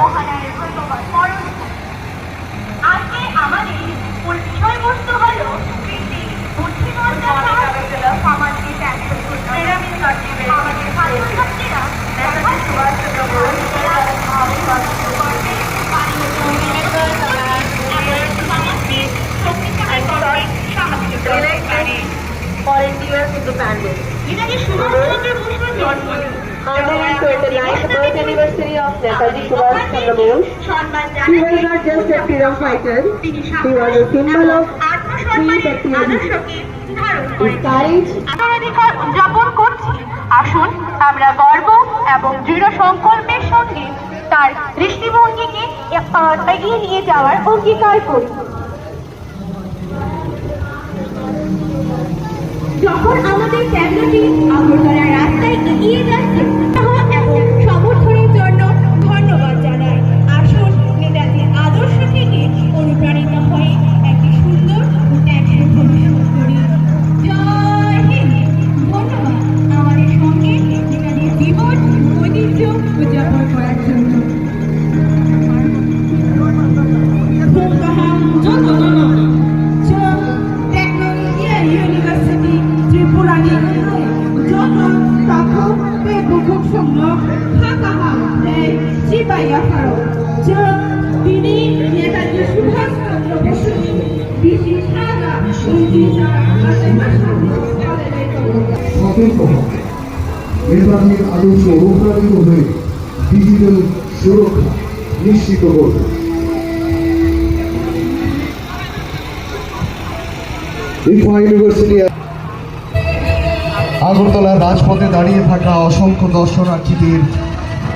মহানায়ের ব্রতবার স্মরণ করি। আজকে আমাদের মূল বিষয়বস্তু হল কৃষি, বুদ্ধিমত্তা, সামাজিক আমাদের ছাত্রছাত্রীরা volunteers in the panel. I'm going to recognize the birth anniversary of Netaji Subhash Chandra Bose. He was not just a freedom fighter, he was a symbol of free patriotism. His courage, অধিকার উদযাপন করছি। আসুন আমরা গর্ব এবং দৃঢ় সংকল্পের সঙ্গে তার দৃষ্টিভঙ্গিকে এগিয়ে নিয়ে যাওয়ার অঙ্গীকার করি। যখন আমাদের ক্যামেরাটি আগরতলার রাস্তায় এগিয়ে যাচ্ছে এবং সমর্থনের জন্য ধন্যবাদ জানাই। আসুন নেতাজির আদর্শ থেকে অনুপ্রাণিত হয়ে একটি সুন্দর ও ত্যাগের ভবিষ্যৎ করি। জয় হিন্দ। ধন্যবাদ আমাদের সঙ্গে নেতাজির জীবন ঐতিহ্য উদযাপন করার জন্য। তিনি নেতাজি সুভাষ চন্দ্র বসু নেতাজির আদর্শ অনুপ্রাণিত হয়ে ডিজিটাল সুরক্ষা নিশ্চিত করবে। ইউনিভার্সিটি আগরতলার রাজপথে দাঁড়িয়ে থাকা অসংখ্য দর্শনার্থীদের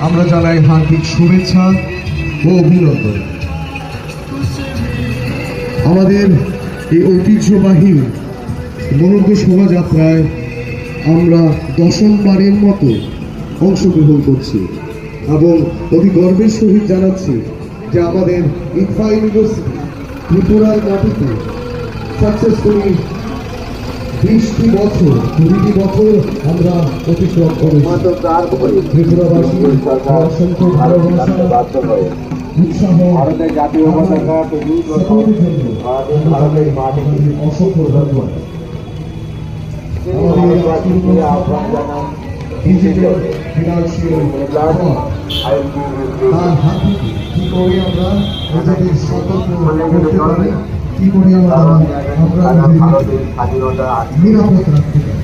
আমরা জানাই হার্দিক শুভেচ্ছা ও অভিনন্দন। আমাদের এই ঐতিহ্যবাহী মনোজ্ঞ শোভাযাত্রায় আমরা দশমবারের মতো অংশগ্রহণ করছি এবং অতি গর্বের সহিত জানাচ্ছি যে আমাদের ইকফা ইউনিভার্সিটি ত্রিপুরার মাটিতে সাকসেসফুলি 20টি বছর আমরা অতিক্রম করেছি। ত্রিপুরাবাসী অসংখ্য ভালোবাসা উৎসাহ ভারতের জাতীয় পতাকা ভারতের মাটি অসংখ্য ধন্যবাদ। ডিজিটাল ফিনান্সিয়াল তার হাত থেকে কি করে আমরা নিজেদের সতর্ক করতে পারি, কি করে আমরা নিরাপদ রাখতে পারি।